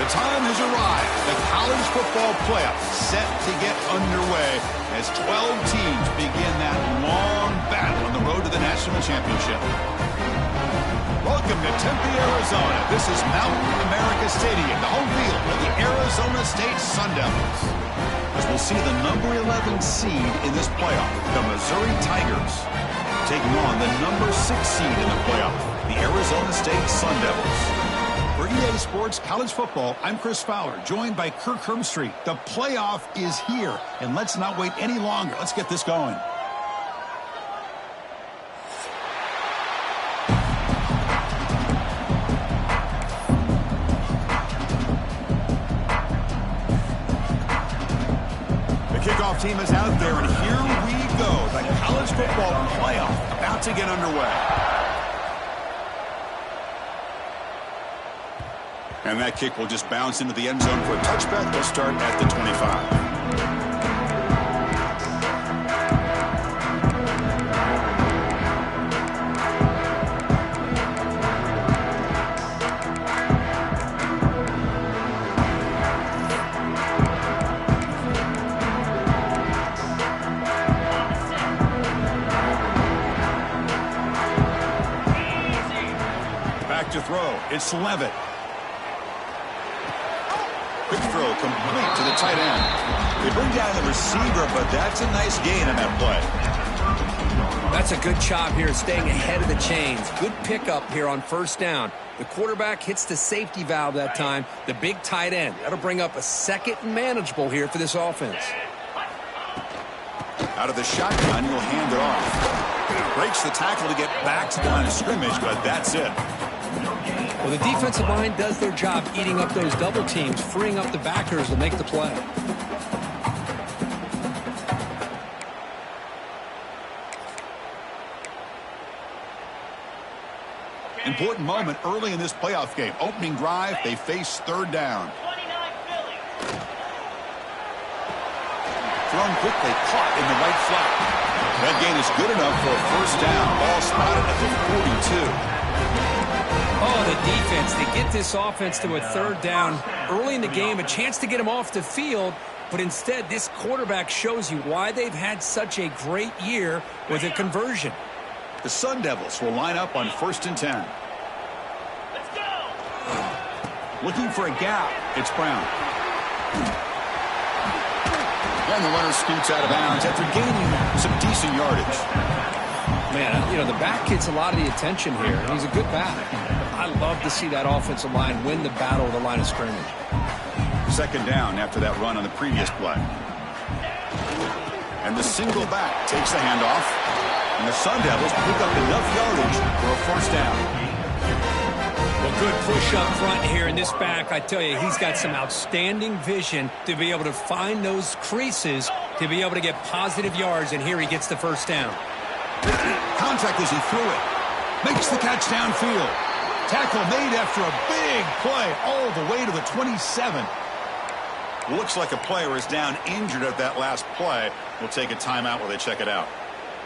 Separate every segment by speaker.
Speaker 1: The time has arrived. The college football playoff set to get underway as 12 teams begin that long battle on the road to the national championship. Welcome to Tempe, Arizona. This is Mountain America Stadium, the home field of the Arizona State Sun Devils. As we'll see the number 11 seed in this playoff, the Missouri Tigers, taking on the number 6 seed in the playoff, the Arizona State Sun Devils. For EA Sports College Football, I'm Chris Fowler, joined by Kirk Herbstreit. The playoff is here, and let's not wait any longer. Let's get this going. The kickoff team is out there, and here we go. The college football playoff about to get underway. And that kick will just bounce into the end zone for a touchback. They'll start at the 25. Back to throw. It's Levitt. Quick throw complete to the tight end. They bring down the receiver, but that's a nice gain on that play.
Speaker 2: That's a good job here staying ahead of the chains. Good pickup here on first down. The quarterback hits the safety valve that time. The big tight end. That'll bring up a second and manageable here for this offense.
Speaker 1: Out of the shotgun, he'll hand it off. Breaks the tackle to get back to the line of scrimmage, but that's it.
Speaker 2: Well, the defensive line does their job eating up those double teams, freeing up the backers to make the play.
Speaker 1: Important moment early in this playoff game. Opening drive, they face third down. Thrown quickly, caught in the right flat. That gain is good enough for a first down. Ball spotted at the 42.
Speaker 2: Oh, the defense, they get this offense to a third down early in the game, a chance to get them off the field, but instead this quarterback shows you why they've had such a great year with a conversion.
Speaker 1: The Sun Devils will line up on 1st and 10.
Speaker 3: Let's go!
Speaker 1: Looking for a gap. It's Brown. And the runner scoots out of bounds after gaining some decent yardage.
Speaker 2: Man, you know, the back gets a lot of the attention here, and he's a good back. I love to see that offensive line win the battle at the line of scrimmage.
Speaker 1: Second down after that run on the previous play. And the single back takes the handoff. And the Sun Devils pick up enough yardage for a first down.
Speaker 2: Well, good push up front here in this back. I tell you, he's got some outstanding vision to be able to find those creases, to be able to get positive yards, and here he gets the first down.
Speaker 1: Contact as he threw it. Makes the catch downfield. Tackle made after a big play all the way to the 27. Looks like a player is down injured at that last play. We'll take a timeout while they check it out.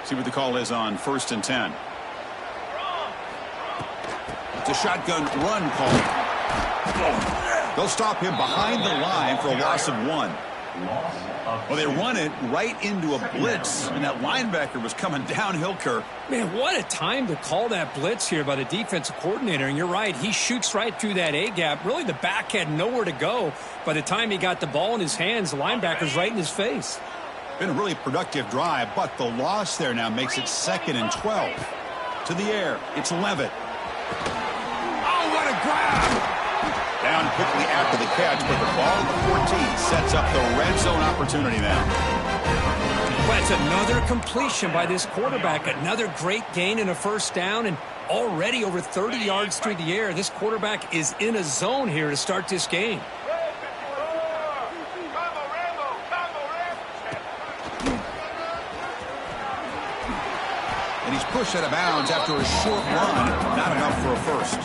Speaker 1: See what the call is on 1st and 10. It's a shotgun run call. They'll stop him behind the line for a loss of 1. Well, they run it right into a blitz, and that linebacker was coming downhill, Kirk.
Speaker 2: Man, what a time to call that blitz here by the defensive coordinator. And you're right, he shoots right through that A-gap. Really, the back had nowhere to go. By the time he got the ball in his hands, the linebacker's right in his face.
Speaker 1: Been a really productive drive, but the loss there now makes it 2nd and 12. To the air, it's Levitt. Oh, what a grab! Down quickly after the catch, but the ball at the 14 sets up the red zone opportunity now.
Speaker 2: Well, it's another completion by this quarterback. Another great gain and a first down, and already over 30 yards through the air. This quarterback is in a zone here to start this game.
Speaker 1: And he's pushed out of bounds after a short run. Not enough for a first.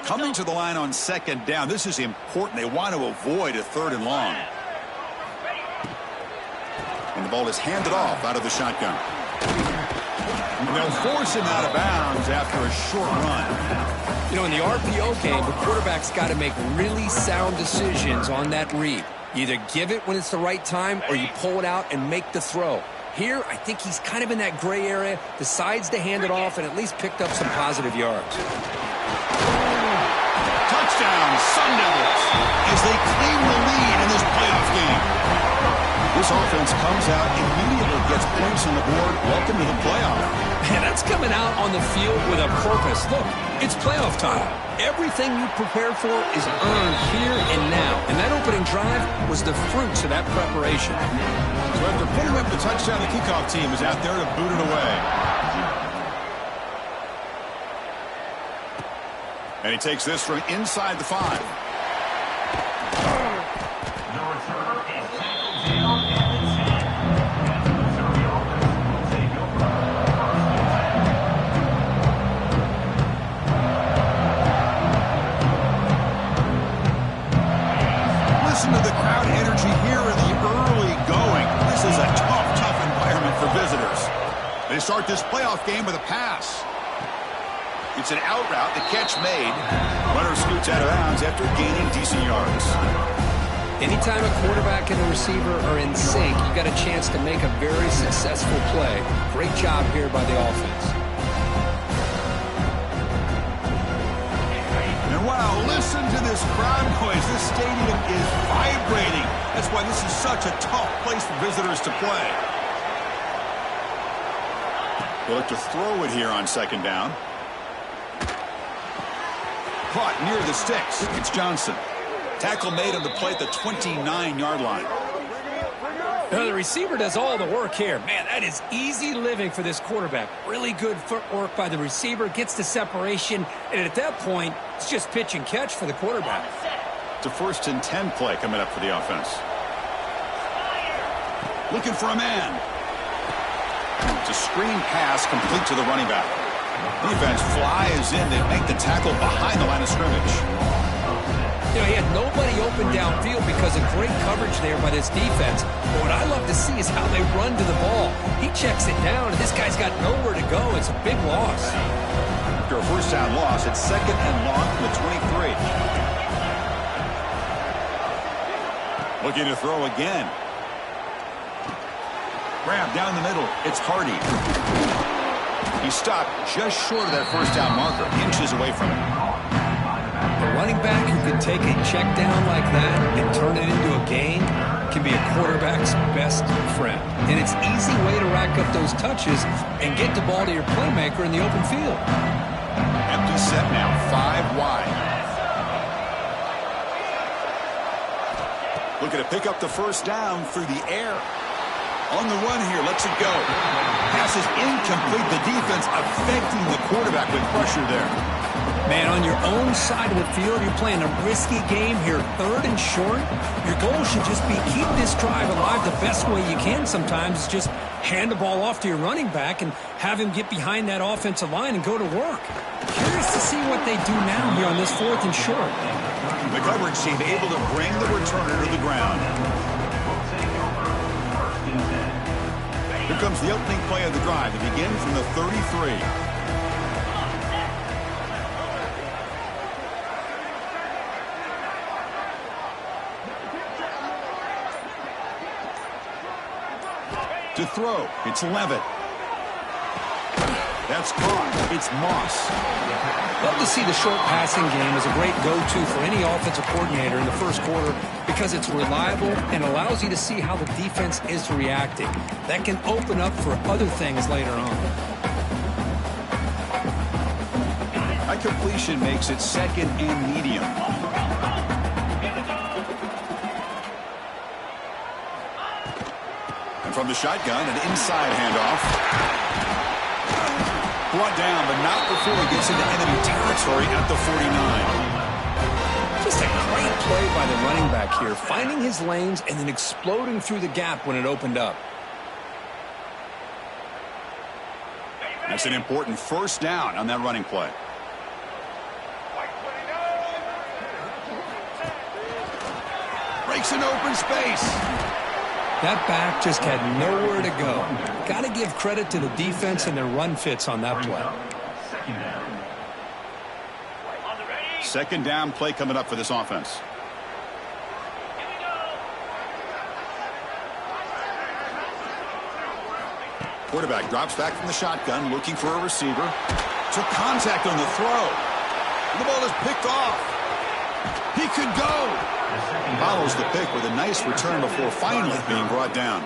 Speaker 1: Coming to the line on 2nd down. This is important. They want to avoid a 3rd and long. And the ball is handed off out of the shotgun. And they'll force him out of bounds after a short run.
Speaker 2: You know, in the RPO game, the quarterback's got to make really sound decisions on that read. You either give it when it's the right time or you pull it out and make the throw. Here, I think he's kind of in that gray area, decides to hand it off and at least picked up some positive yards.
Speaker 1: Touchdown, Sun Devils, as they claim the lead in this playoff game. This offense comes out, immediately gets points on the board. Welcome to the playoff.
Speaker 2: Man, that's coming out on the field with a purpose. Look, it's playoff time. Everything you prepare for is earned here and now. And that opening drive was the fruits of that preparation.
Speaker 1: So after putting up the touchdown, the kickoff team is out there to boot it away. And he takes this from inside the 5. Listen to the crowd energy here in the early going. This is a tough environment for visitors. They start this playoff game with a pass. It's an out route, the catch made. Runner scoots out of bounds after gaining decent yards.
Speaker 2: Anytime a quarterback and a receiver are in sync, you got a chance to make a very successful play. Great job here by the offense.
Speaker 1: And wow, listen to this crowd noise. This stadium is vibrating. That's why this is such a tough place for visitors to play. They look to throw it here on 2nd down. Caught near the sticks. It's Johnson. Tackle made on the play at the 29-yard line.
Speaker 2: Now, the receiver does all the work here. Man, that is easy living for this quarterback. Really good footwork by the receiver. Gets the separation. And at that point, it's just pitch and catch for the quarterback.
Speaker 1: It's a 1st and 10 play coming up for the offense. Looking for a man. It's a screen pass complete to the running back. Defense flies in. They make the tackle behind the line of scrimmage.
Speaker 2: You know, he had nobody open downfield because of great coverage there by this defense. But what I love to see is how they run to the ball. He checks it down, and this guy's got nowhere to go. It's a big loss.
Speaker 1: After a first down loss, it's 2nd and long from the 23. Looking to throw again. Grab down the middle. It's Hardy. He stopped just short of that first down marker, inches away from it.
Speaker 2: A running back who can take a check down like that and turn it into a gain can be a quarterback's best friend. And it's an easy way to rack up those touches and get the ball to your playmaker in the open field.
Speaker 1: Empty set now, 5 wide. Looking to pick up the first down through the air. On the run here, lets it go. Pass is incomplete. The defense affecting the quarterback with pressure there.
Speaker 2: Man, on your own side of the field, you're playing a risky game here, 3rd and short. Your goal should just be keep this drive alive the best way you can sometimes. Is just hand the ball off to your running back and have him get behind that offensive line and go to work. Curious to see what they do now here on this 4th and short.
Speaker 1: The coverage team able to bring the returner to the ground. Here comes the opening play of the drive. It begins from the 33. To throw, it's Levitt. That's caught. It's Moss.
Speaker 2: Love to see the short passing game as a great go-to for any offensive coordinator in the first quarter because it's reliable and allows you to see how the defense is reacting. That can open up for other things later on.
Speaker 1: That completion makes it 2nd and medium. And from the shotgun, an inside handoff. Brought down, but not before he gets into enemy territory at the 49.
Speaker 2: Just a great play by the running back here, finding his lanes and then exploding through the gap when it opened up.
Speaker 1: That's an important first down on that running play. Breaks an open space.
Speaker 2: That back just had nowhere to go. Got to give credit to the defense and their run fits on that play.
Speaker 1: 2nd down play coming up for this offense. Quarterback drops back from the shotgun, looking for a receiver. Took contact on the throw. And the ball is picked off. He could go. Follows the pick with a nice return before finally being brought down.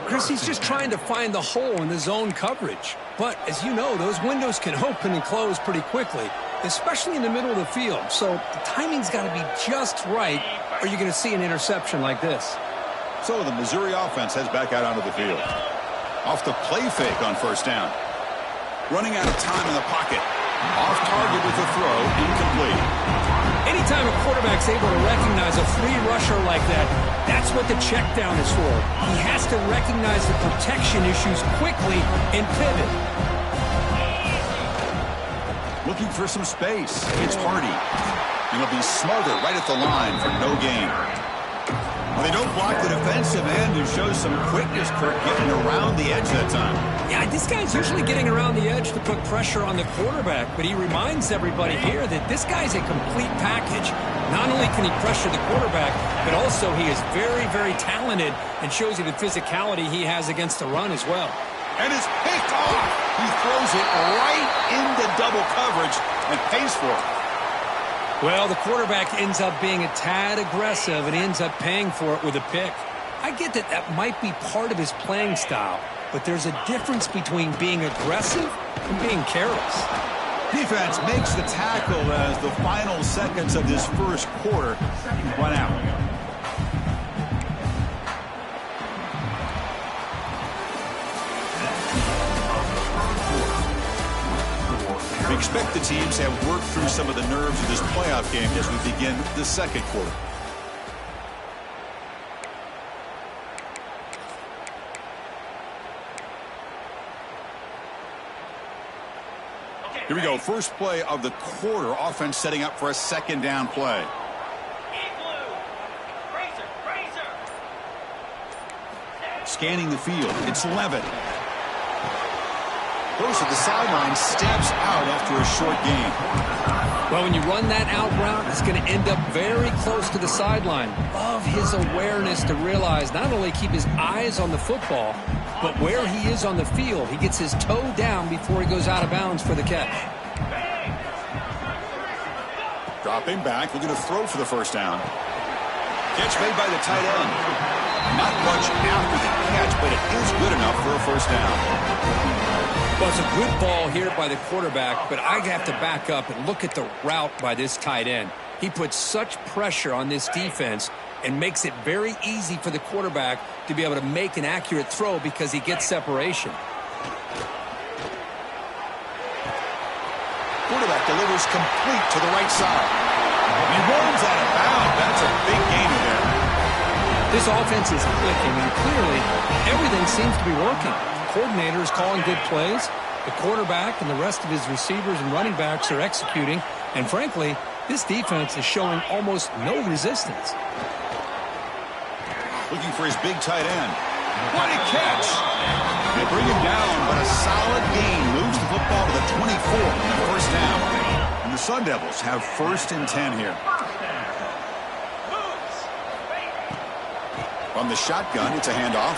Speaker 2: Chris, he's just trying to find the hole in the zone coverage. But, as you know, those windows can open and close pretty quickly, especially in the middle of the field. So the timing's got to be just right, or you're going to see an interception like this.
Speaker 1: So the Missouri offense heads back out onto the field. Off the play fake on first down. Running out of time in the pocket. Off target with the throw, incomplete.
Speaker 2: Anytime a quarterback's able to recognize a free rusher like that, that's what the check down is for. He has to recognize the protection issues quickly and pivot.
Speaker 1: Looking for some space. It's Hardy. And he'll be smothered right at the line for no gain. Well, they don't block the defensive end and show some quickness, Kirk, getting around the edge that time.
Speaker 2: Yeah, this guy's usually getting around the edge to put pressure on the quarterback, but he reminds everybody here that this guy's a complete package. Not only can he pressure the quarterback, but also he is very, very talented and shows you the physicality he has against the run as well.
Speaker 1: And it's picked off. He throws it right into double coverage and pays for it.
Speaker 2: Well, the quarterback ends up being a tad aggressive and ends up paying for it with a pick. I get that that might be part of his playing style, but there's a difference between being aggressive and being careless.
Speaker 1: Defense makes the tackle as the final seconds of this first quarter run out. We expect the teams have worked through some of the nerves of this playoff game as we begin the second quarter. Here we go. First play of the quarter. Offense setting up for a 2nd down play. Scanning the field. It's Levitt. Goes to the sideline, steps out after a short gain.
Speaker 2: Well, when you run that out route, it's going to end up very close to the sideline. Love his awareness to realize not only keep his eyes on the football, but where he is on the field. He gets his toe down before he goes out of bounds for the catch.
Speaker 1: Dropping back, looking to throw for the first down. Catch made by the tight end. Not much after the catch, but it is good enough for a first down.
Speaker 2: Well, it's a good ball here by the quarterback, but I have to back up and look at the route by this tight end. He puts such pressure on this defense and makes it very easy for the quarterback to be able to make an accurate throw because he gets separation.
Speaker 1: quarterback delivers complete to the right side. And he runs out of bounds. That's a big gain there.
Speaker 2: This offense is clicking, and clearly everything seems to be working. The coordinator is calling good plays. The quarterback and the rest of his receivers and running backs are executing. And frankly, this defense is showing almost no resistance.
Speaker 1: Looking for his big tight end. What a catch! They bring him down, but a solid gain moves the football to the 24 in the first down. And the Sun Devils have 1st and 10 here. From the shotgun, it's a handoff.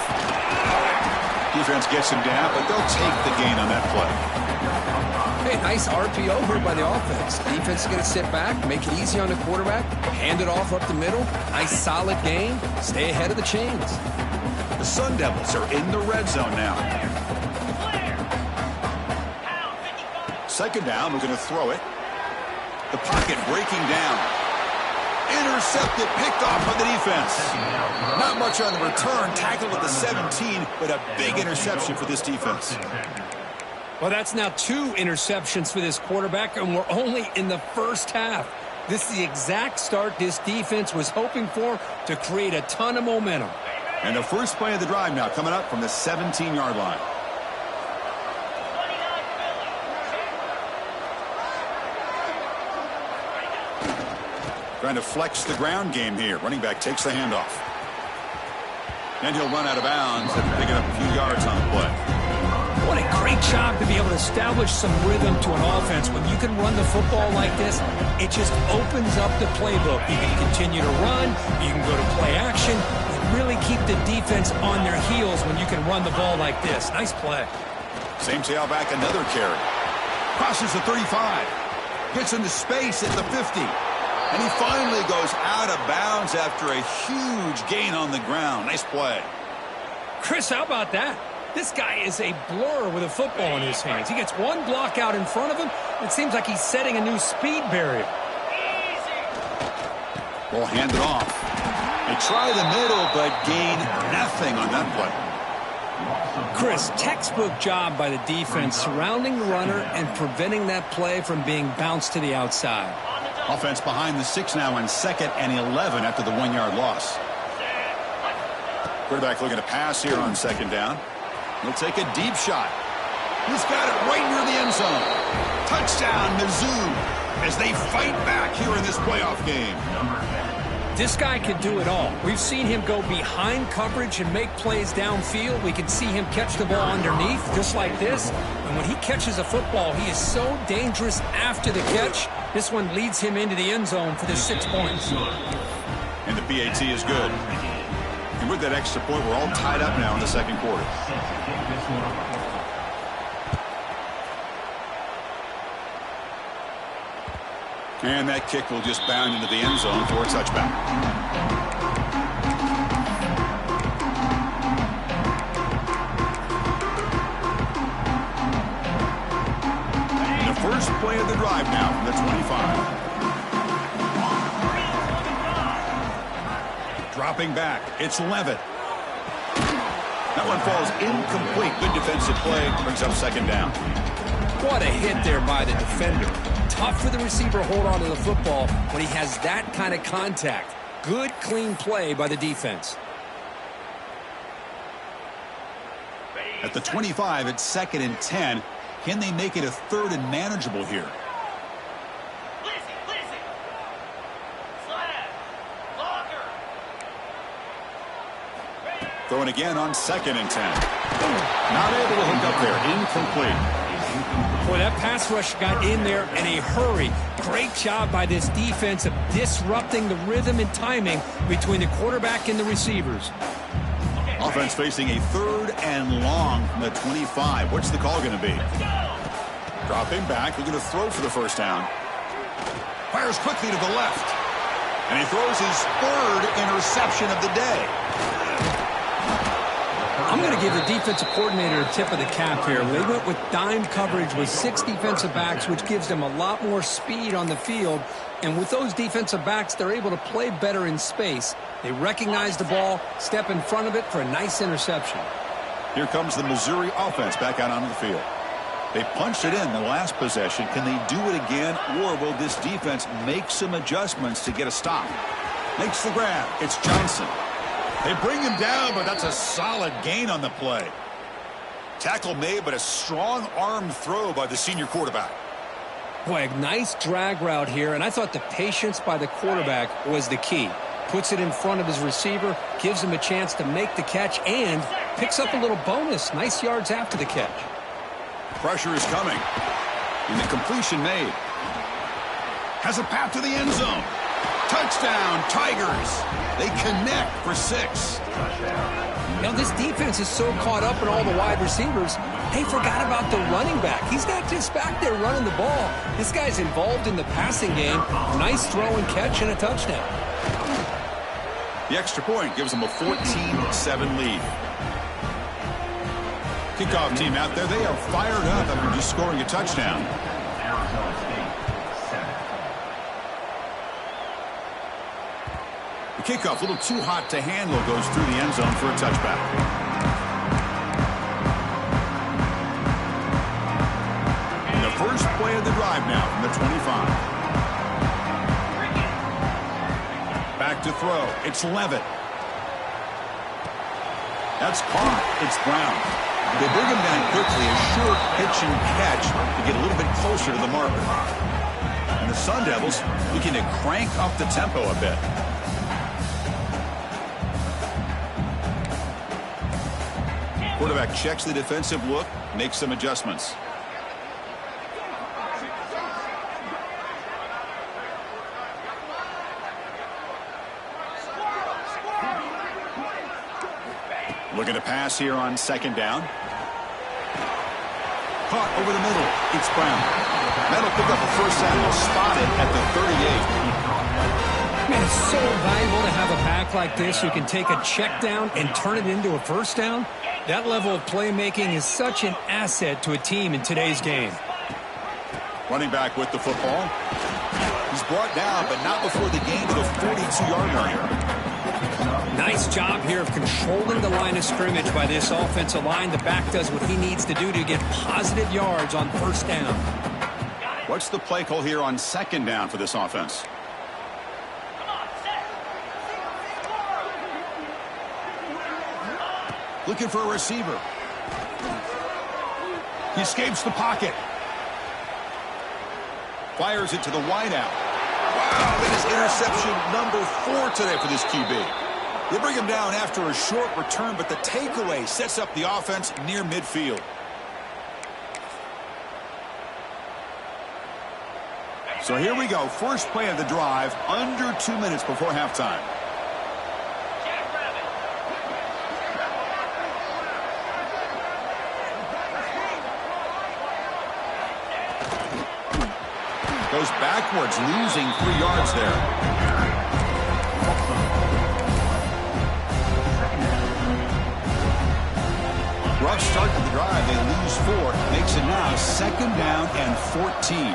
Speaker 1: Defense gets him down, but they'll take the gain on that play.
Speaker 2: Hey, nice RPO here by the offense. Defense is going to sit back, make it easy on the quarterback, hand it off up the middle. Nice solid gain. Stay ahead of the chains.
Speaker 1: The Sun Devils are in the red zone now. Second down, we're going to throw it. The pocket breaking down. Intercepted, picked off by the defense. Not much on the return, tackled at the 17, but a big interception for this defense.
Speaker 2: Well, that's now 2 interceptions for this quarterback, and we're only in the first half. This is the exact start this defense was hoping for to create a ton of momentum.
Speaker 1: And the first play of the drive now coming up from the 17-yard line. Trying to flex the ground game here. Running back takes the handoff. And he'll run out of bounds after picking up a few yards on the play.
Speaker 2: What a great job to be able to establish some rhythm to an offense. When you can run the football like this, it just opens up the playbook. You can continue to run. You can go to play action. You really keep the defense on their heels when you can run the ball like this. Nice play.
Speaker 1: Same tailback, another carry. Crosses the 35. Gets into space at the 50. And he finally goes out of bounds after a huge gain on the ground. Nice play.
Speaker 2: Chris, how about that? This guy is a blur with a football in his hands. He gets one block out in front of him. It seems like he's setting a new speed barrier.
Speaker 1: Ball handed off. They try the middle, but gain nothing on that play.
Speaker 2: Chris, textbook job by the defense surrounding the runner and preventing that play from being bounced to the outside.
Speaker 1: Offense behind the 6 now on 2nd and 11 after the 1-yard loss. Quarterback looking to pass here on 2nd down. He'll take a deep shot. He's got it right near the end zone. Touchdown, Mizzou, as they fight back here in this playoff game.
Speaker 2: This guy can do it all. We've seen him go behind coverage and make plays downfield. We can see him catch the ball underneath, just like this. And when he catches a football, he is so dangerous after the catch. This one leads him into the end zone for the 6 points.
Speaker 1: And the PAT is good. And with that extra point, we're all tied up now in the second quarter. And that kick will just bound into the end zone for a touchback. The first play of the drive now from the 25. Dropping back, it's Levitt. That one falls incomplete. Good defensive play, brings up 2nd down.
Speaker 2: What a hit there by the defender. Tough for the receiver to hold on to the football when he has that kind of contact. Good, clean play by the defense.
Speaker 1: At the 25, it's 2nd and 10. Can they make it a 3rd and manageable here? Throwing again on 2nd and 10. Not able to hook up there. Incomplete.
Speaker 2: Boy, that pass rush got in there in a hurry. Great job by this defense of disrupting the rhythm and timing between the quarterback and the receivers.
Speaker 1: Offense facing a 3rd and long from the 25. What's the call going to be? Dropping back. We're going to throw for the first down. Fires quickly to the left. And he throws his 3rd interception of the day.
Speaker 2: I'm going to give the defensive coordinator a tip of the cap here. They went with dime coverage with 6 defensive backs, which gives them a lot more speed on the field. And with those defensive backs, they're able to play better in space. They recognize the ball, step in front of it for a nice interception.
Speaker 1: Here comes the Missouri offense back out onto the field. They punched it in the last possession. Can they do it again, or will this defense make some adjustments to get a stop? Makes the grab. It's Johnson. They bring him down, but that's a solid gain on the play. Tackle made, but a strong arm throw by the senior quarterback.
Speaker 2: Boy, a nice drag route here, and I thought the patience by the quarterback was the key. Puts it in front of his receiver, gives him a chance to make the catch, and picks up a little bonus. Nice yards after the catch.
Speaker 1: Pressure is coming. And the completion made. Has a path to the end zone. Touchdown, Tigers. They connect for 6.
Speaker 2: You know, this defense is so caught up in all the wide receivers, they forgot about the running back. He's not just back there running the ball. This guy's involved in the passing game. Nice throw and catch and a touchdown.
Speaker 1: The extra point gives them a 14-7 lead. Kickoff team out there, they are fired up after just scoring a touchdown. The kickoff, a little too hot to handle, goes through the end zone for a touchback. And the first play of the drive now from the 25. Back to throw. It's Levitt. That's caught. It's Brown. They bring him down quickly, a short pitch and catch to get a little bit closer to the marker. And the Sun Devils looking to crank up the tempo a bit. Quarterback checks the defensive look, makes some adjustments. Looking to pass here on second down. Caught over the middle. It's Brown. That'll pick up a first down, spotted at the 38.
Speaker 2: Man, it's so valuable to have a back like this who can take a check down and turn it into a first down. That level of playmaking is such an asset to a team in today's game.
Speaker 1: Running back with the football. He's brought down, but not before the gain to the 42-yard line.
Speaker 2: Nice job here of controlling the line of scrimmage by this offensive line. The back does what he needs to do to get positive yards on first down.
Speaker 1: What's the play call here on second down for this offense? Looking for a receiver. He escapes the pocket. Fires it to the wideout. Wow, that is interception number 4 today for this QB. They bring him down after a short return, but the takeaway sets up the offense near midfield. So here we go. First play of the drive, under 2 minutes before halftime. Goes backwards, losing 3 yards there. Rough start to the drive. They lose 4. Makes it now second down and 14.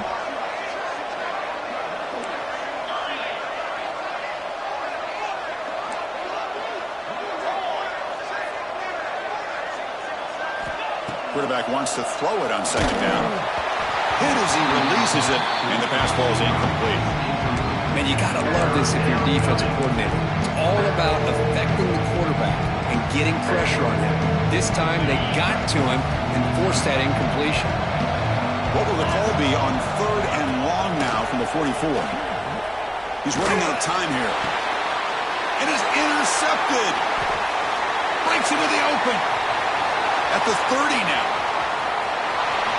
Speaker 1: Quarterback wants to throw it on second down. Hit as he releases it, and the pass ball is incomplete.
Speaker 2: Man, you got to love this if you're a defensive coordinator. It's all about affecting the quarterback and getting pressure on him. This time they got to him and forced that incompletion.
Speaker 1: What will the call be on third and long now from the 44? He's running out of time here. It is intercepted. Breaks into the open. At the 30 now.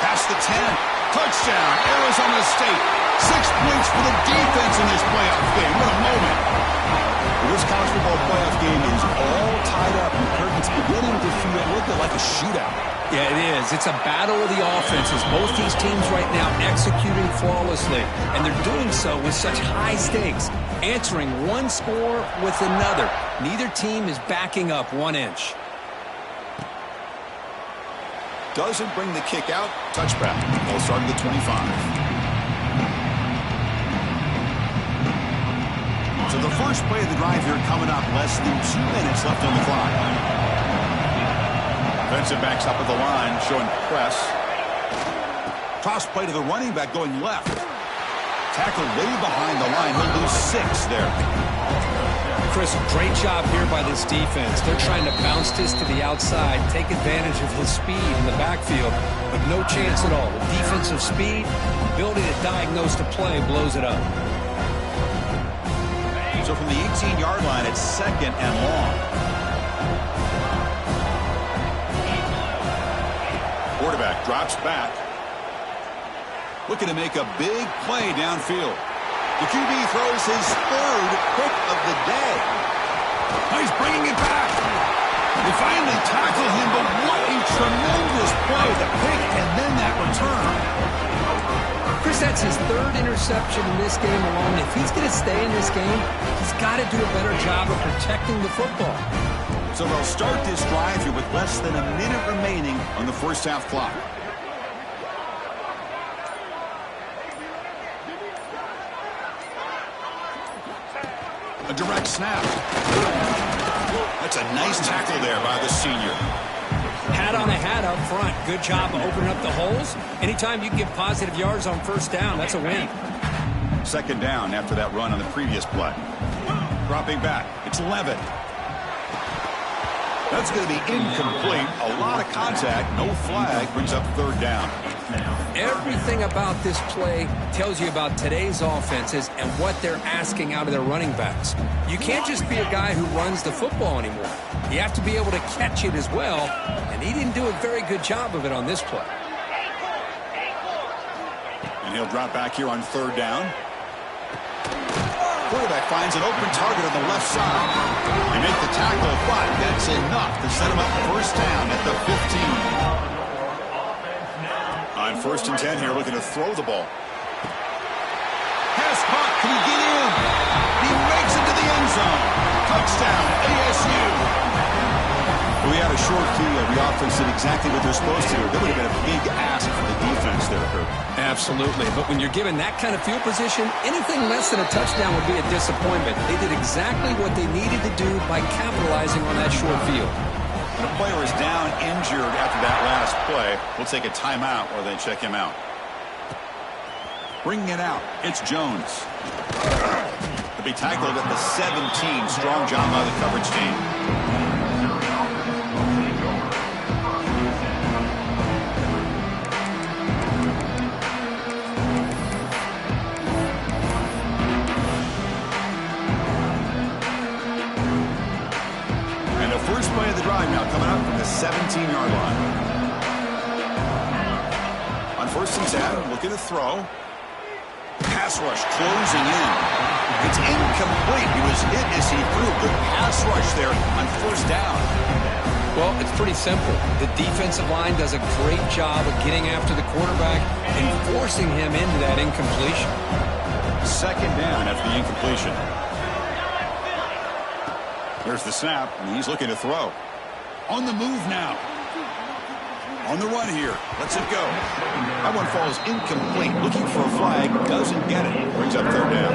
Speaker 1: Past the 10. Touchdown, Arizona State. 6 points for the defense in this playoff game. What a moment. This college football playoff game is all tied up, and Kirk, it's beginning to feel a little bit like a shootout.
Speaker 2: Yeah, it is. It's a battle of the offenses. Both these teams right now executing flawlessly, and they're doing so with such high stakes, answering one score with another. Neither team is backing up 1 inch.
Speaker 1: Doesn't bring the kick out. Touchback. Ball started at the 25. So the first play of the drive here coming up. Less than 2 minutes left on the clock. Defensive backs up at the line, showing press. Toss play to the running back going left. Tackled way behind the line. He'll lose 6 there.
Speaker 2: Chris, great job here by this defense. They're trying to bounce this to the outside, take advantage of his speed in the backfield, but no chance at all. The defensive speed, ability to diagnose the play, blows it up.
Speaker 1: So from the 18-yard line, it's 2nd and long. Quarterback drops back. Looking to make a big play downfield. The QB throws his 3rd pick of the day. He's bringing it back. They finally tackle him, but what a tremendous play. The pick and then that return.
Speaker 2: Chris, that's his 3rd interception in this game alone. If he's going to stay in this game, he's got to do a better job of protecting the football.
Speaker 1: So they'll start this drive here with less than a minute remaining on the first half clock. A direct snap. That's a nice tackle there by the senior.
Speaker 2: Hat on a hat up front. Good job of opening up the holes. Anytime you can get positive yards on first down, that's a win.
Speaker 1: 2nd down after that run on the previous play. Dropping back. It's Levitt. That's going to be incomplete. A lot of contact. No flag. Brings up 3rd down.
Speaker 2: Everything about this play tells you about today's offenses and what they're asking out of their running backs. You can't just be a guy who runs the football anymore. You have to be able to catch it as well, and he didn't do a very good job of it on this play.
Speaker 1: And he'll drop back here on 3rd down. Quarterback finds an open target on the left side. They make the tackle, but that's enough to set him up 1st down at the 15. On 1st and 10 here, looking to throw the ball. Pass caught. Can he get in? He rakes into the end zone. Touchdown, ASU. We had a short field. The offense did exactly what they're supposed to. That would have been a big ask for the defense there, Kurt.
Speaker 2: Absolutely. But when you're given that kind of field position, anything less than a touchdown would be a disappointment. They did exactly what they needed to do by capitalizing on that short field.
Speaker 1: The player is down injured after that last play. We'll take a timeout or they check him out. Bringing it out, it's Jones. To be tackled at the 17. Strong job by the coverage team. First play of the drive now coming up from the 17-yard line. On 1st and 10, looking to throw. Pass rush closing in. It's incomplete. He was hit as he threw. Good pass rush there on 1st down.
Speaker 2: Well, it's pretty simple. The defensive line does a great job of getting after the quarterback and forcing him into that incompletion.
Speaker 1: 2nd down after the incompletion. There's the snap, and he's looking to throw. On the move now. On the run here. Lets it go. That one falls incomplete. Looking for a flag. Doesn't get it. Brings up 3rd down.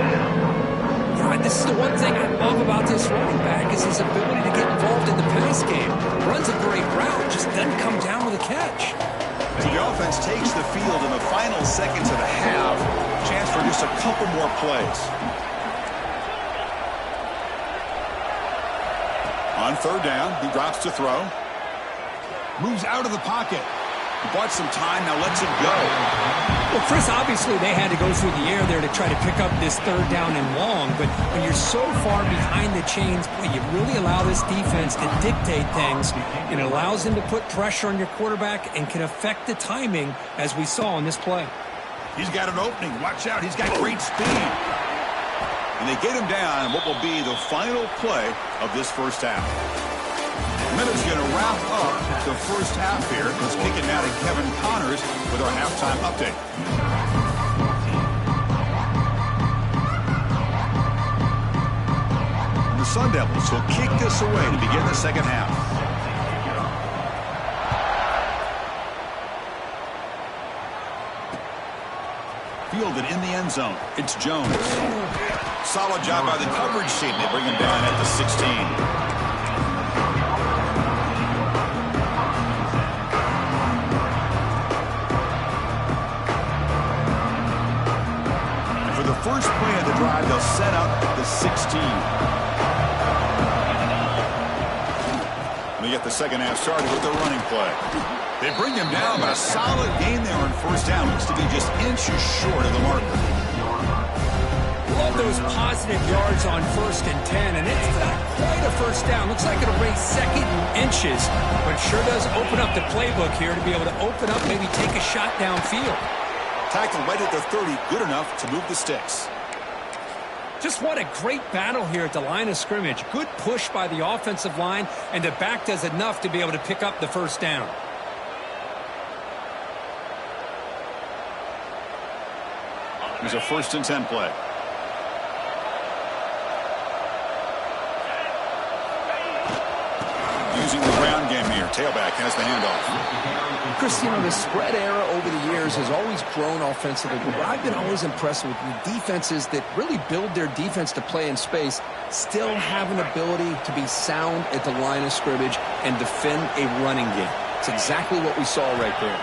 Speaker 2: Yeah, this is the one thing I love about this running back is his ability to get involved in the pass game. Runs a great route, just doesn't come down with a catch.
Speaker 1: So the offense takes the field in the final seconds of the half. Chance for just a couple more plays. On 3rd down, he drops to throw. Moves out of the pocket. He bought some time, now lets it go.
Speaker 2: Well, Chris, obviously they had to go through the air there to try to pick up this 3rd down and long, but when you're so far behind the chains, boy, you really allow this defense to dictate things. It allows them to put pressure on your quarterback and can affect the timing, as we saw in this play.
Speaker 1: He's got an opening. Watch out. He's got great speed. And they get him down in what will be the final play of this first half. Minute's going to wrap up the first half here. Let's kick it now to Kevin Connors with our halftime update. And the Sun Devils will kick this away to begin the second half. Fielded in the end zone. It's Jones. Solid job by the coverage team. They bring him down at the 16. first play of the drive, they'll set up the 16. They get the second half started with their running play. They bring him down, but a solid gain there on first down. Looks to be just inches short of the marker.
Speaker 2: Love those positive yards on 1st and 10, and it's not quite a first down. Looks like it'll bring second and inches, but sure does open up the playbook here to be able to open up, maybe take a shot downfield.
Speaker 1: Tackle right at the 30, good enough to move the sticks.
Speaker 2: Just what a great battle here at the line of scrimmage. Good push by the offensive line, and the back does enough to be able to pick up the first down.
Speaker 1: Here's a 1st and 10 play. Using the ground game here. Tailback has the handoff.
Speaker 4: Chris, you know, the spread era over the years has always grown offensively, but what I've been always impressed with the defenses that really build their defense to play in space still have an ability to be sound at the line of scrimmage and defend a running game. It's exactly what we saw right there.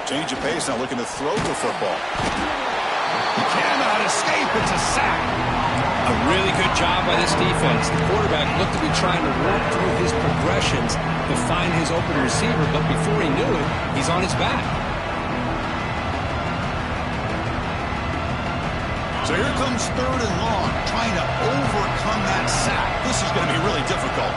Speaker 1: Change of pace, now looking to throw the football. He cannot escape. It's a sack.
Speaker 2: A really good job by this defense. The quarterback looked to be trying to work through his progressions to find his open receiver, but before he knew it, he's on his back.
Speaker 1: So here comes 3rd and long, trying to overcome that sack. This is going to be really difficult.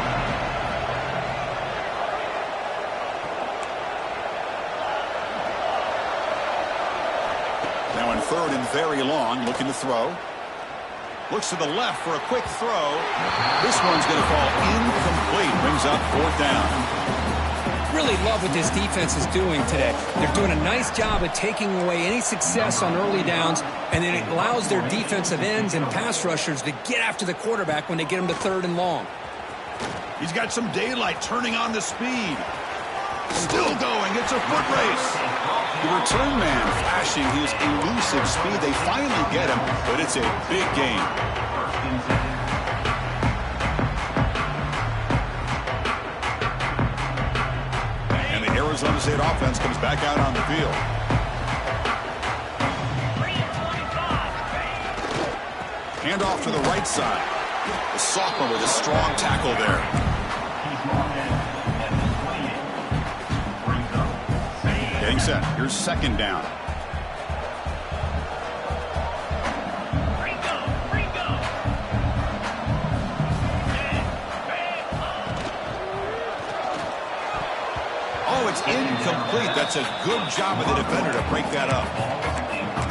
Speaker 1: Now in 3rd and very long, looking to throw. Looks to the left for a quick throw. This one's going to fall incomplete. Brings up 4th down.
Speaker 2: Really love what this defense is doing today. They're doing a nice job of taking away any success on early downs, and then it allows their defensive ends and pass rushers to get after the quarterback when they get him to 3rd and long.
Speaker 1: He's got some daylight, turning on the speed. Still going. It's a foot race. The return man flashing his elusive speed. They finally get him, but it's a big gain. And the Arizona State offense comes back out on the field. Hand off to the right side. The sophomore with a strong tackle there. Getting set. Here's 2nd down. Oh, it's incomplete. That's a good job of the defender to break that up.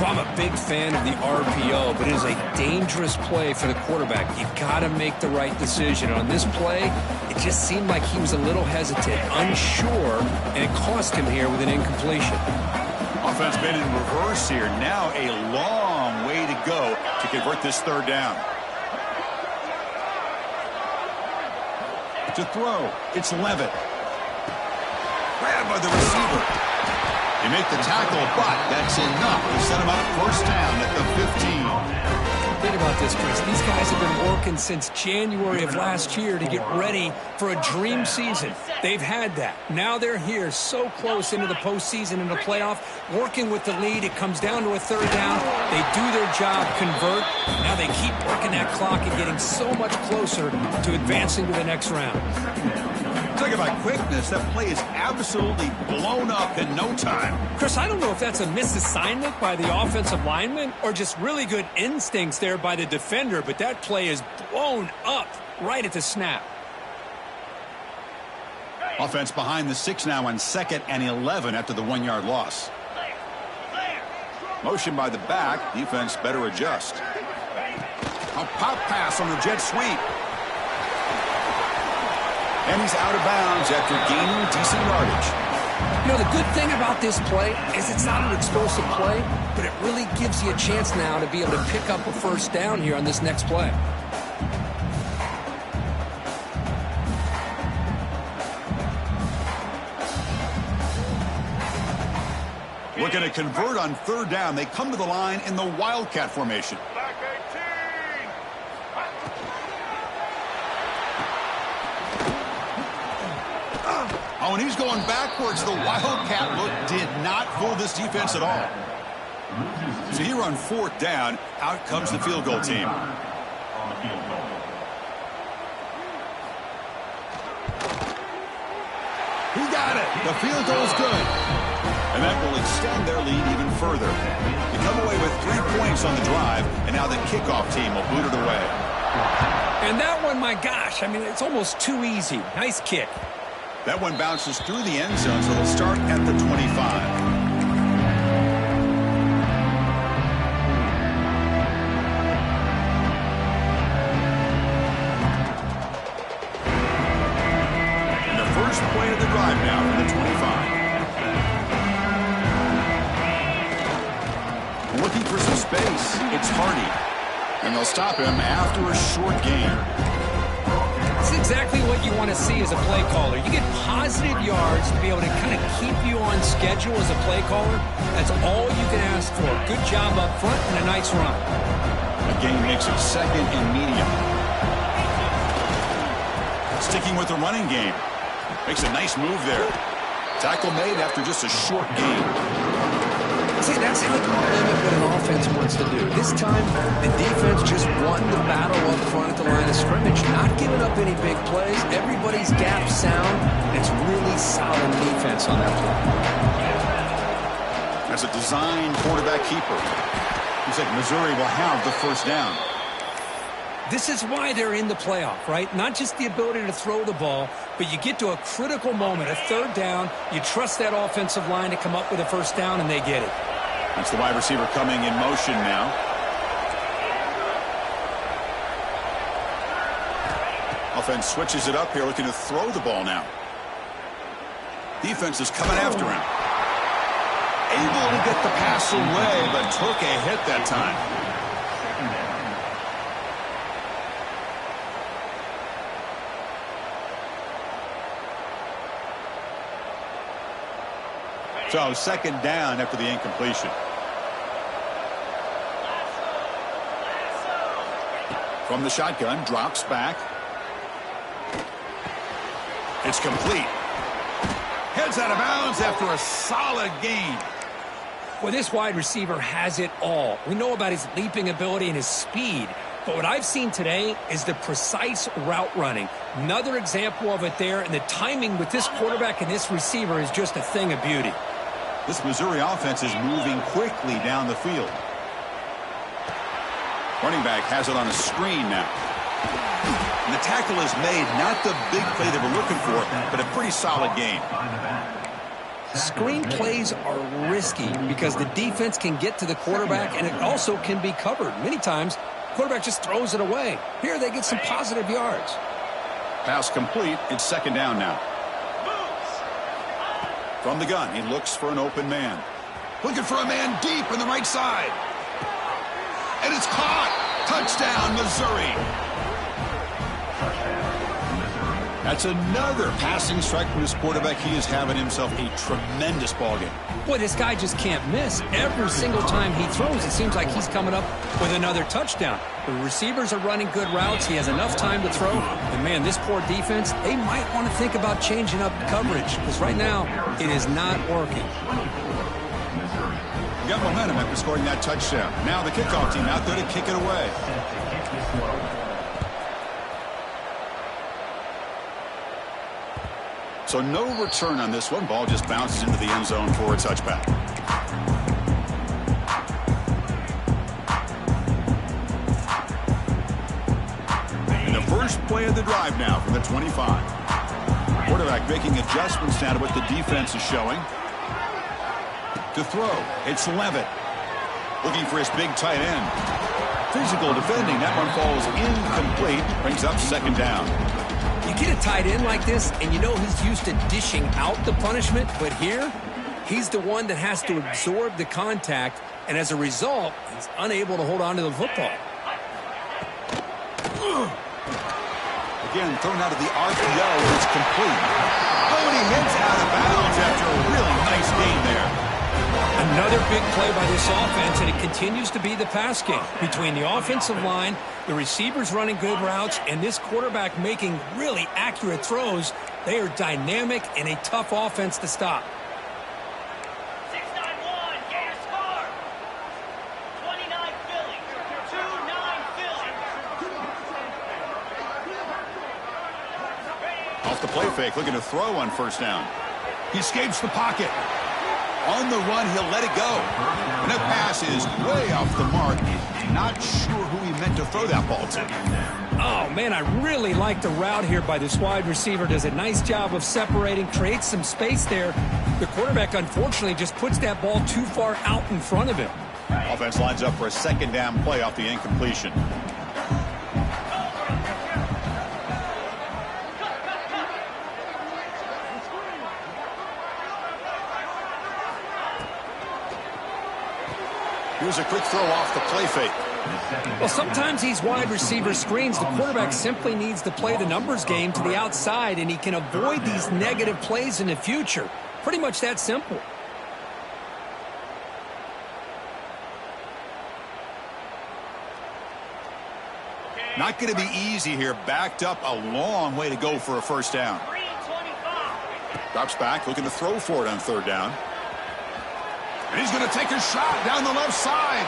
Speaker 2: I'm a big fan of the RPO, but it is a dangerous play for the quarterback. You got to make the right decision. On this play, it just seemed like he was a little hesitant, unsure, and it cost him here with an incompletion.
Speaker 1: Offense made it in reverse here. Now a long way to go to convert this 3rd down. To throw, it's Levitt. Grabbed by the receiver. They make the tackle, but that's enough to set him up 1st down at the 15.
Speaker 2: Think about this, Chris. These guys have been working since January of last year to get ready for a dream season. They've had that. Now they're here so close into the postseason and the playoff, working with the lead. It comes down to a 3rd down. They do their job, convert. Now they keep working that clock and getting so much closer to advancing to the next round.
Speaker 1: Talk about quickness. That play is absolutely blown up in no time.
Speaker 2: Chris, I don't know if that's a misassignment by the offensive lineman or just really good instincts there by the defender, but that play is blown up right at the snap.
Speaker 1: Offense behind the 6 now on 2nd and 11 after the 1-yard loss. Motion by the back. Defense better adjust. A pop pass on the jet sweep. And he's out of bounds after gaining decent yardage.
Speaker 4: You know, the good thing about this play is it's not an explosive play, but it really gives you a chance now to be able to pick up a 1st down here on this next play.
Speaker 1: Looking to convert on 3rd down. They come to the line in the Wildcat formation. Oh, and he's going backwards. The Wildcat look did not fool this defense at all. So here on 4th down, out comes the field goal team. He got it. The field goal's good. And that will extend their lead even further. They come away with 3 points on the drive, and now the kickoff team will boot it away.
Speaker 2: And that one, my gosh, I mean, it's almost too easy. Nice kick.
Speaker 1: That one bounces through the end zone, so they'll start at the 25. First play of the drive now from the 25. Looking for some space. It's Hardy. And they'll stop him after a short gain.
Speaker 2: That's exactly what you want to see as a play caller. You get positive yards to be able to kind of keep you on schedule as a play caller. That's all you can ask for. Good job up front and a nice run.
Speaker 1: A gain makes it 2nd and medium. Sticking with the running game. Makes a nice move there. Tackle made after just a short gain.
Speaker 4: See, that's how you limit what an offense wants to do. This time, the defense just won the battle up front at the line of scrimmage, not giving up any big plays. Everybody's gap sound. It's really solid defense on that play.
Speaker 1: As a design quarterback keeper, looks like Missouri will have the first down.
Speaker 2: This is why they're in the playoff, right? Not just the ability to throw the ball, but you get to a critical moment, a 3rd down. You trust that offensive line to come up with a first down, and they get it.
Speaker 1: That's the wide receiver coming in motion now. Offense switches it up here, looking to throw the ball now. Defense is coming after him. Able to get the pass away, but took a hit that time. So 2nd down after the incompletion. From the shotgun, drops back. It's complete. Heads out of bounds after a solid gain.
Speaker 2: Well, this wide receiver has it all. We know about his leaping ability and his speed. But what I've seen today is the precise route running. Another example of it there, and the timing with this quarterback and this receiver is just a thing of beauty.
Speaker 1: This Missouri offense is moving quickly down the field. Running back has it on a screen now. And the tackle is made. Not the big play they were looking for, but a pretty solid gain.
Speaker 2: Screen plays are risky because the defense can get to the quarterback, and it also can be covered. Many times, the quarterback just throws it away. Here they get some positive yards.
Speaker 1: Pass complete. It's 2nd down now. From the gun, he looks for an open man. Looking for a man deep on the right side. And it's caught. Touchdown, Missouri. That's another passing strike from this quarterback. He is having himself a tremendous ballgame.
Speaker 2: Boy, this guy just can't miss. Every single time he throws, it seems like he's coming up with another touchdown. The receivers are running good routes. He has enough time to throw. And, man, this poor defense, they might want to think about changing up coverage because right now it is not working.
Speaker 1: Got momentum after scoring that touchdown. Now the kickoff team out there to kick it away. So no return on this one. Ball just bounces into the end zone for a touchback. And the first play of the drive now from the 25. Quarterback making adjustments now to what the defense is showing. To throw, it's Levitt. Looking for his big tight end. Physical defending. That one falls incomplete. Brings up 2nd down.
Speaker 2: You get a tight end like this, and you know he's used to dishing out the punishment, but here, he's the one that has to absorb the contact, and as a result, he's unable to hold on to the football.
Speaker 1: Again, thrown out of the RPO, and it's complete. Oh, and he hits out of bounds after a really nice gain there.
Speaker 2: Another big play by this offense, and it continues to be the pass game. Between the offensive line, the receivers running good routes, and this quarterback making really accurate throws, they are dynamic and a tough offense to stop.
Speaker 3: 6-9-1, Gators score.
Speaker 1: play fake, looking to throw on first down. He escapes the pocket. On the run, he'll let it go. And that pass is way off the mark. Not sure who he meant to throw that ball to.
Speaker 2: Oh, man, I really like the route here by this wide receiver. Does a nice job of separating, creates some space there. The quarterback, unfortunately, just puts that ball too far out in front of him.
Speaker 1: Offense lines up for a second down play off the incompletion. Here's a quick throw off the play fake.
Speaker 2: Well, sometimes these wide receiver screens, the quarterback simply needs to play the numbers game to the outside, and he can avoid these negative plays in the future. Pretty much that simple.
Speaker 1: Not going to be easy here. Backed up a long way to go for a first down. Drops back, looking to throw for it on third down. And he's going to take a shot down the left side.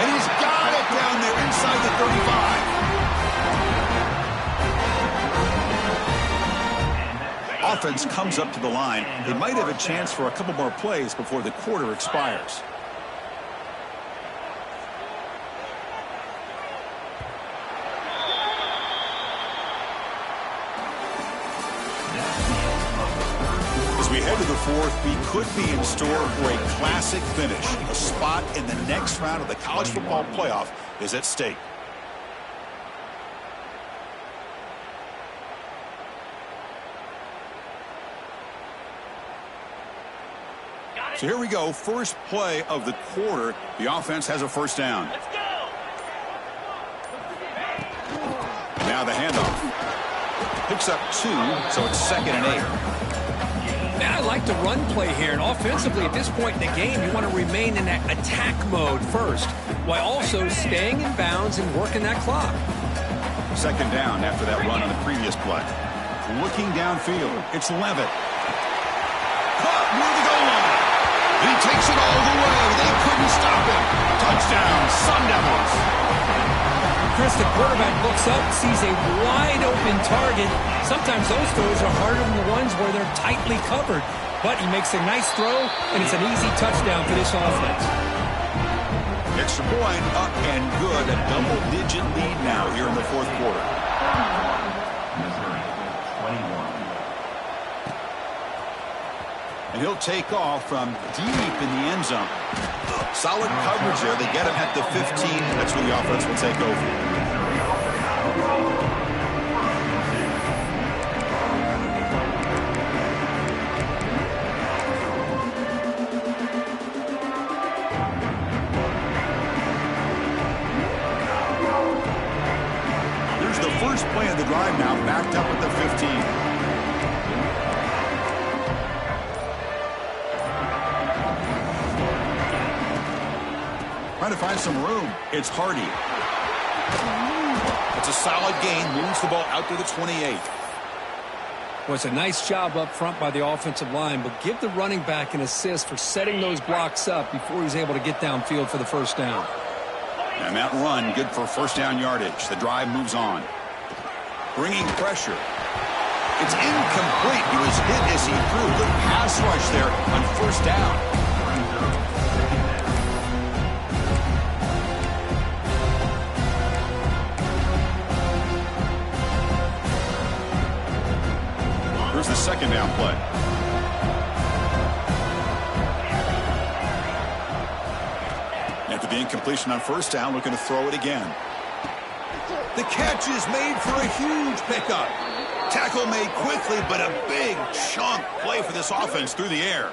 Speaker 1: And he's got it down there inside the 35. Offense comes up to the line. They might have a chance for a couple more plays before the quarter expires. We head to the fourth. We could be in store for a classic finish. A spot in the next round of the college football playoff is at stake. So here we go. First play of the quarter. The offense has a first down.
Speaker 3: Let's go.
Speaker 1: Now the handoff. Picks up 2, so it's 2nd and 8.
Speaker 2: Man, I like the run play here, and offensively at this point in the game, you want to remain in that attack mode first, while also staying in bounds and working that clock.
Speaker 1: 2nd down after that run on the previous play. Looking downfield, it's Levitt. Caught near the goal line. He takes it all the way. They couldn't stop him. Touchdown, Sun Devils.
Speaker 2: Chris, the quarterback looks up, sees a wide-open target. Sometimes those throws are harder than the ones where they're tightly covered. But he makes a nice throw, and it's an easy touchdown for this offense.
Speaker 1: Extra point, up and good. A double-digit lead now here in the fourth quarter. And he'll take off from deep in the end zone. Solid coverage there. They get him at the 15. That's where the offense will take over. Here's the first play of the drive now, backed up at the 15. Trying to find some room. It's Hardy. It's a solid gain. Moves the ball out to the 28.
Speaker 2: Well, it's a nice job up front by the offensive line, but give the running back an assist for setting those blocks up before he's able to get downfield for the first down.
Speaker 1: And that run, good for first down yardage. The drive moves on. Bringing pressure. It's incomplete. He was hit as he threw. Good pass rush there on first down. Here's the second down play. After the incompletion on first down, looking to throw it again. The catch is made for a huge pickup. Tackle made quickly, but a big chunk play for this offense through the air.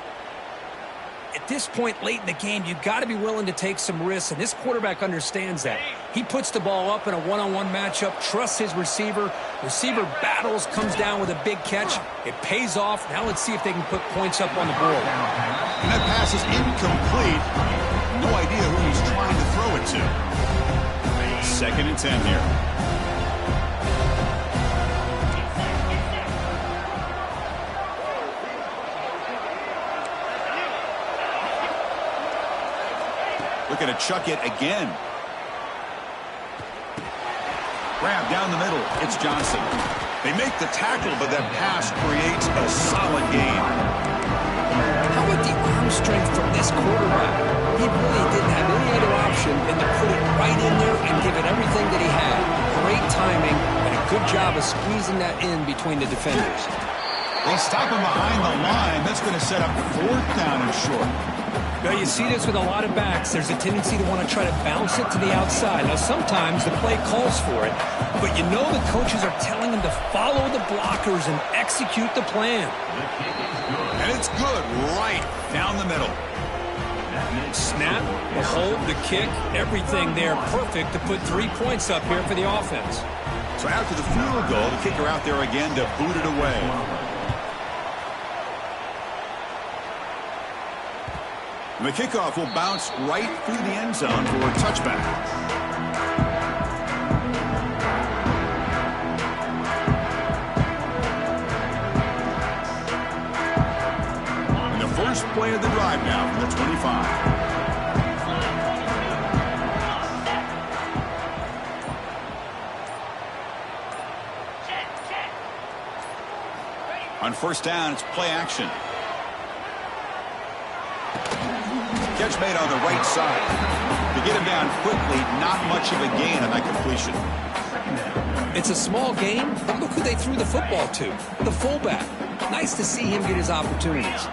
Speaker 2: At this point late in the game, you've got to be willing to take some risks, and this quarterback understands that. He puts the ball up in a one-on-one matchup, trusts his receiver. Receiver battles, comes down with a big catch. It pays off. Now let's see if they can put points up on the board.
Speaker 1: And that pass is incomplete. No idea who he's trying to throw it to. 2nd and 10 here. Looking to chuck it again. Grab down the middle. It's Johnson. They make the tackle, but that pass creates a solid gain.
Speaker 2: How about the arm strength from this quarterback? He really didn't have any other option than to put it right in there and give it everything that he had. Great timing and a good job of squeezing that in between the defenders.
Speaker 1: They stop him behind the line. That's going to set up 4th down and short.
Speaker 2: Now, you see this with a lot of backs. There's a tendency to want to try to bounce it to the outside. Now, sometimes the play calls for it, but you know the coaches are telling them to follow the blockers and execute the plan.
Speaker 1: And it's good right down the middle.
Speaker 2: Snap, the hold, the kick, everything there perfect to put 3 points up here for the offense.
Speaker 1: So after the field goal, the kicker out there again to boot it away. And the kickoff will bounce right through the end zone for a touchback. And the first play of the drive now from the 25. On 1st down, it's play action. Catch made on the right side. To get him down quickly, not much of a gain on that completion.
Speaker 2: It's a small game, but look who they threw the football to, the fullback. Nice to see him get his opportunities.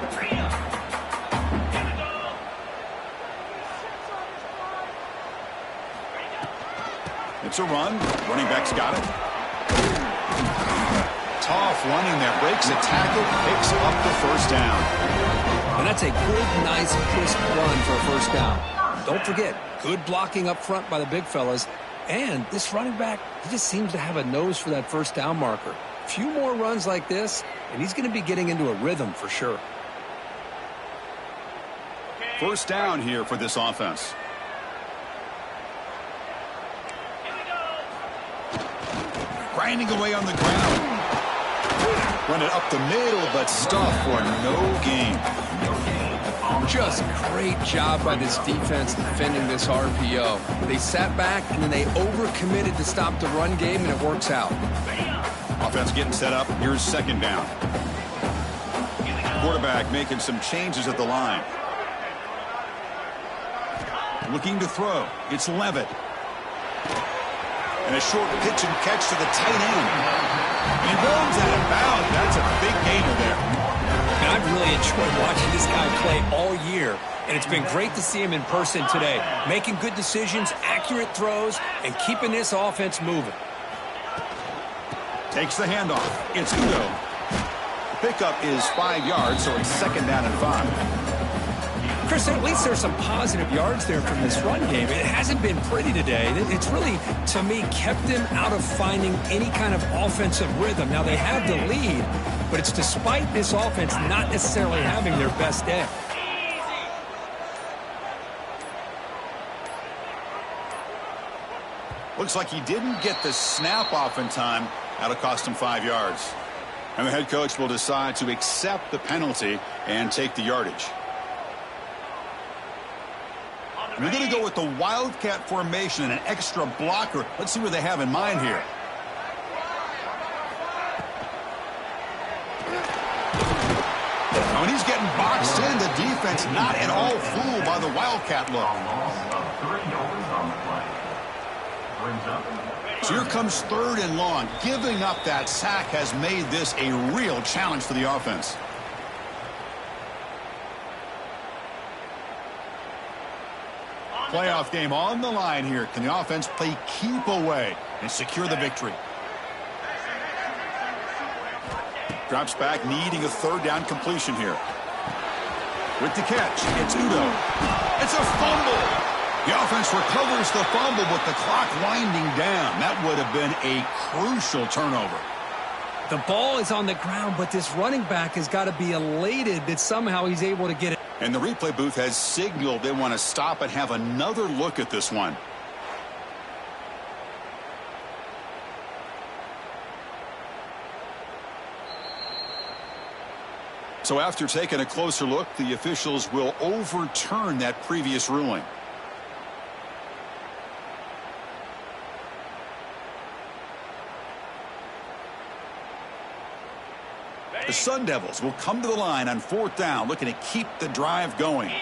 Speaker 1: It's a run. Running back's got it. Tough running there. Breaks a tackle, picks up the 1st down.
Speaker 2: And that's a good, nice, crisp run for a 1st down. Don't forget, good blocking up front by the big fellas. And this running back, he just seems to have a nose for that 1st down marker. A few more runs like this, and he's going to be getting into a rhythm for sure.
Speaker 1: 1st down here for this offense. Grinding away on the ground. Run it up the middle, but stuff for no gain.
Speaker 4: Just great job by this defense defending this RPO. They sat back, and then they overcommitted to stop the run game, and it works out.
Speaker 1: Offense getting set up. Here's 2nd down. Quarterback making some changes at the line. Looking to throw. It's Levitt. And a short pitch and catch to the tight end. And he runs out of bounds. That's a big gainer there.
Speaker 2: And I've really enjoyed watching this guy play all year. And it's been great to see him in person today. Making good decisions, accurate throws, and keeping this offense moving.
Speaker 1: Takes the handoff. It's Udo. The pickup is 5 yards, so it's 2nd down and 5.
Speaker 2: Chris, at least there's some positive yards there from this run game. It hasn't been pretty today. It's really, to me, kept them out of finding any kind of offensive rhythm. Now, they have the lead, but it's despite this offense not necessarily having their best day.
Speaker 1: Looks like he didn't get the snap off in time. That'll cost him 5 yards. And the head coach will decide to accept the penalty and take the yardage. We're going to go with the Wildcat formation and an extra blocker. Let's see what they have in mind here. When he's getting boxed in, the defense not at all fooled by the Wildcat look. So here comes 3rd and long. Giving up that sack has made this a real challenge for the offense. Playoff game on the line here. Can the offense play keep away and secure the victory? Drops back, needing a 3rd down completion here. With the catch, it's Udo. It's a fumble. The offense recovers the fumble, but the clock winding down. That would have been a crucial turnover.
Speaker 2: The ball is on the ground, but this running back has got to be elated that somehow he's able to get it.
Speaker 1: And the replay booth has signaled they want to stop and have another look at this one. So after taking a closer look, the officials will overturn that previous ruling. The Sun Devils will come to the line on 4th down, looking to keep the drive going.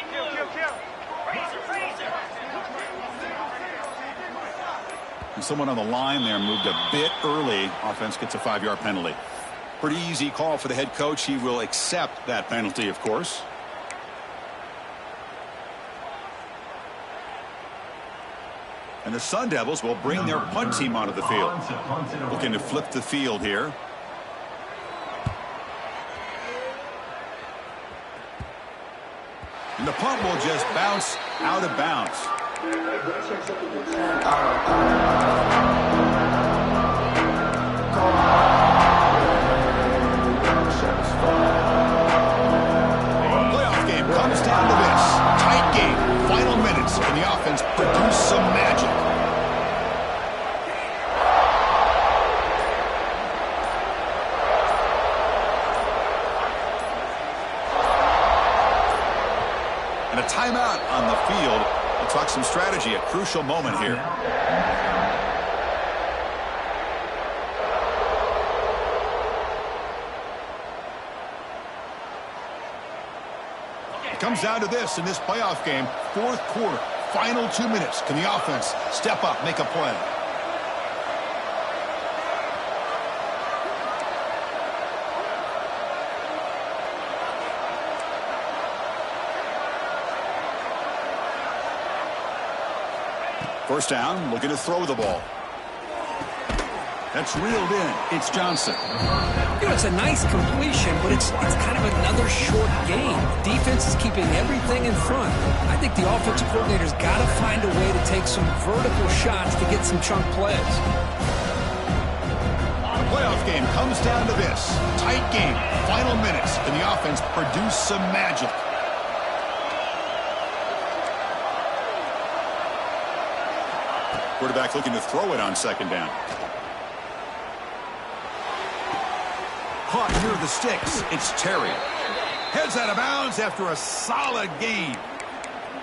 Speaker 1: And someone on the line there moved a bit early. Offense gets a 5-yard penalty. Pretty easy call for the head coach. He will accept that penalty, of course. And the Sun Devils will bring their punt team onto the field. Looking to flip the field here. And the punt will just bounce out of bounds. Playoff game comes down to this. Tight game. Final minutes. And the offense produce some magic. And a timeout on the field. We'll talk some strategy. A crucial moment here. It comes down to this in this playoff game. 4th quarter. Final 2 minutes. Can the offense step up, make a play? First down, looking to throw the ball. That's reeled in. It's Johnson.
Speaker 2: You know, it's a nice completion, but it's kind of another short game. Defense is keeping everything in front. I think the offensive coordinator's got to find a way to take some vertical shots to get some chunk plays.
Speaker 1: The playoff game comes down to this. Tight game, final minutes, and the offense produce some magic. Quarterback looking to throw it on 2nd down. Caught near the sticks. It's Terry. Heads out of bounds after a solid game.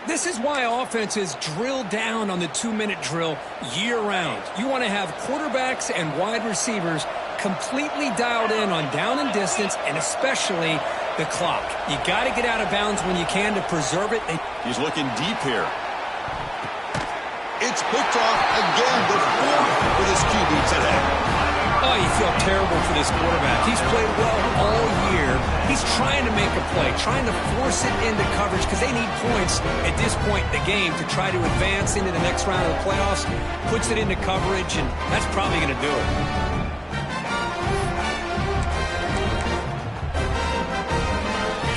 Speaker 2: This is why offenses drill down on the 2-minute drill year-round. You want to have quarterbacks and wide receivers completely dialed in on down and distance, and especially the clock. You got to get out of bounds when you can to preserve it.
Speaker 1: He's looking deep here. It's picked off again. The 4th for this QB today.
Speaker 2: Oh, you feel terrible for this quarterback. He's played well all year. He's trying to make a play, trying to force it into coverage because they need points at this point in the game to try to advance into the next round of the playoffs. Puts it into coverage, and that's probably going to do it.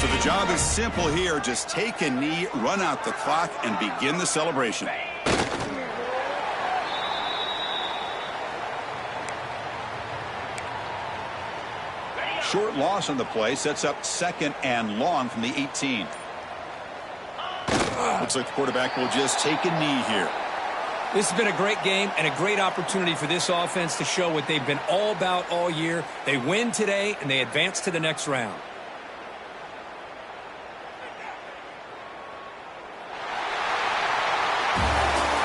Speaker 1: So the job is simple here. Just take a knee, run out the clock, and begin the celebration. Short loss on the play sets up 2nd and long from the 18. Looks like the quarterback will just take a knee here.
Speaker 2: This has been a great game and a great opportunity for this offense to show what they've been all about all year. They win today, and they advance to the next round.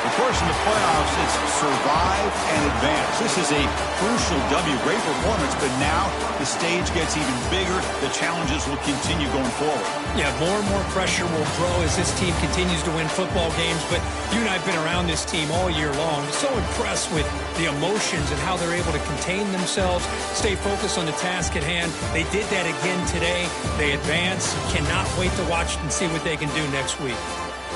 Speaker 1: Of course, in the playoffs, it's survive and advance. This is a crucial W. Great performance, but now the stage gets even bigger. The challenges will continue going forward.
Speaker 2: Yeah, more and more pressure will grow as this team continues to win football games, but you and I have been around this team all year long. So impressed with the emotions and how they're able to contain themselves, stay focused on the task at hand. They did that again today. They advance. Cannot wait to watch and see what they can do next week.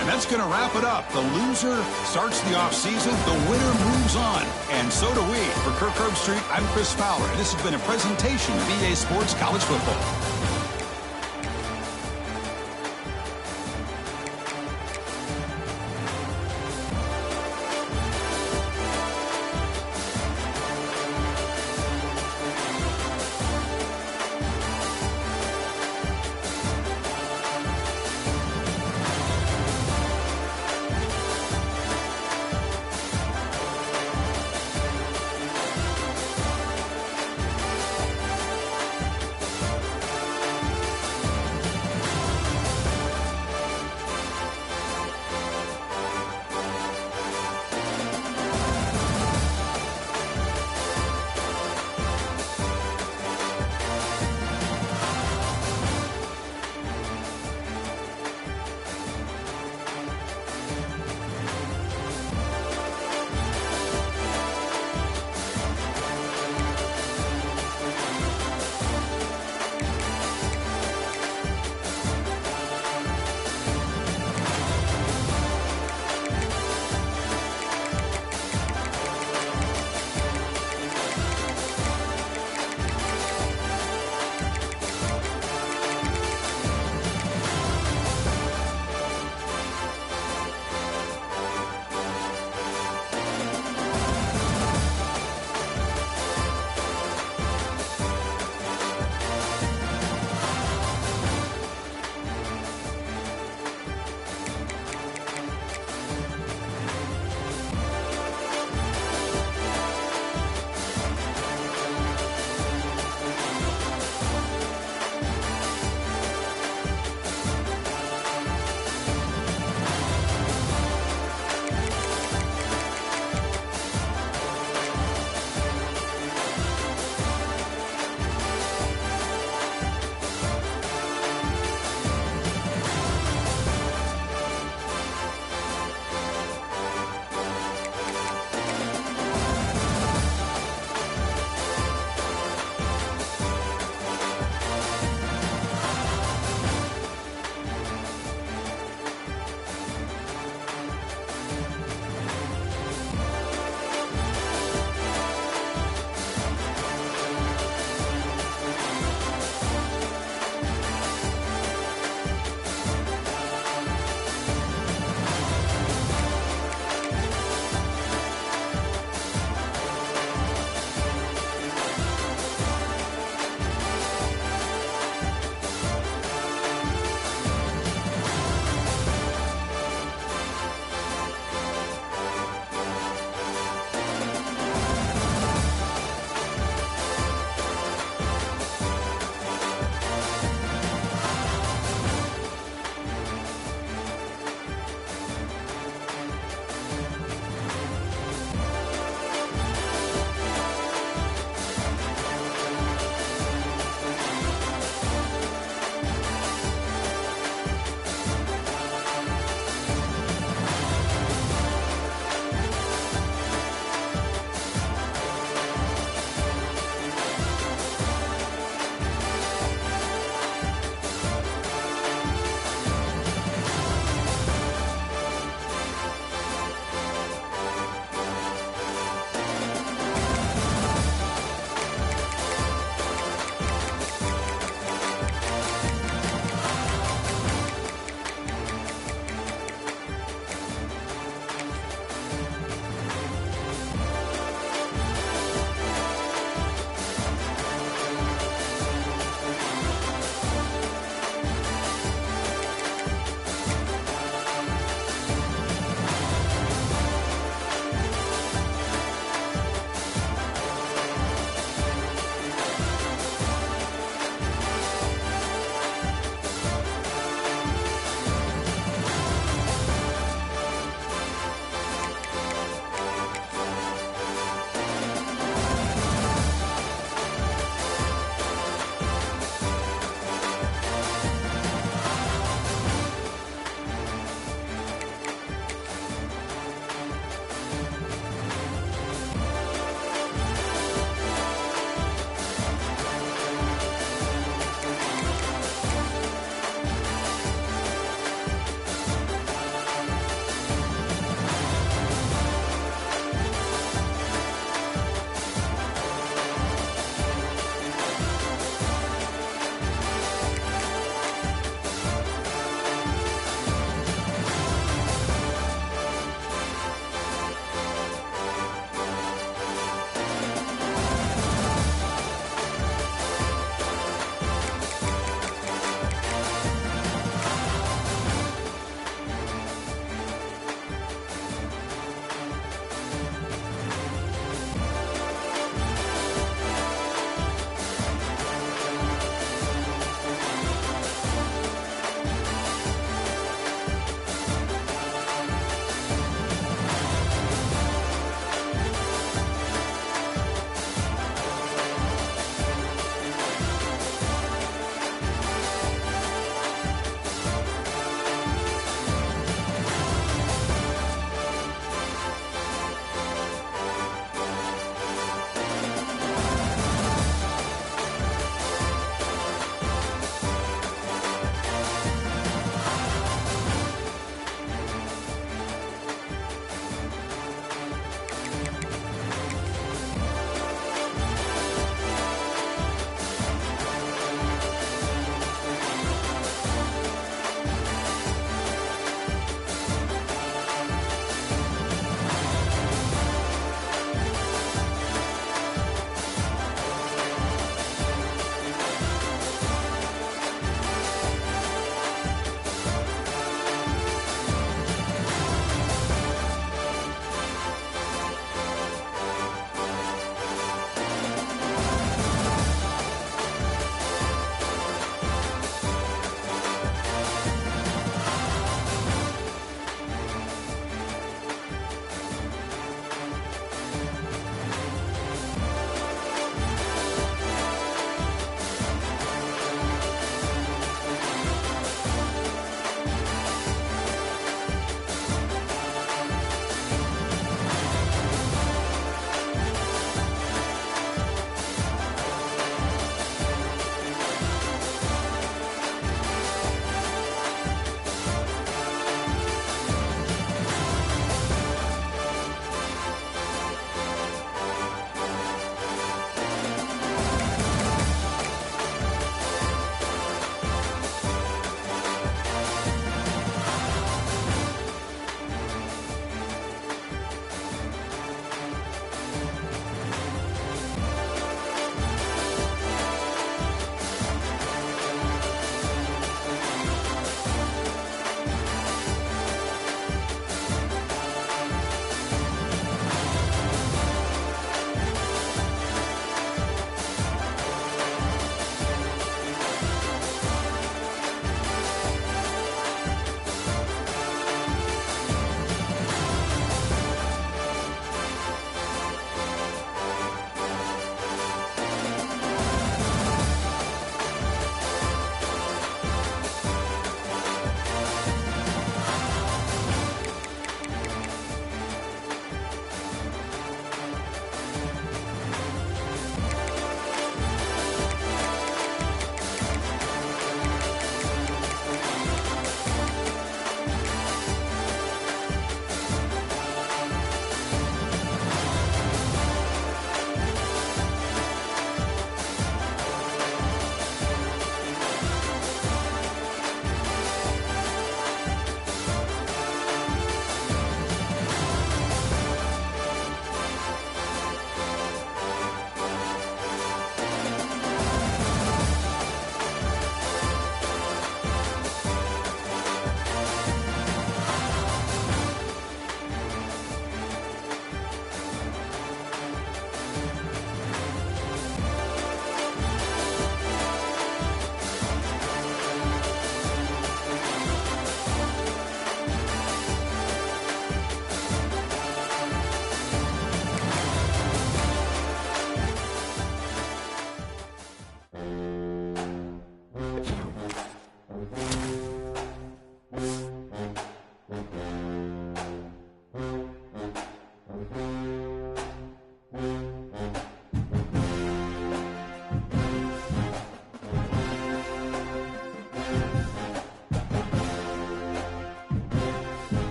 Speaker 1: And that's going to wrap it up. The loser starts the offseason. The winner moves on. And so do we. For Kirk Herbstreit, I'm Chris Fowler. And this has been a presentation of EA Sports College Football.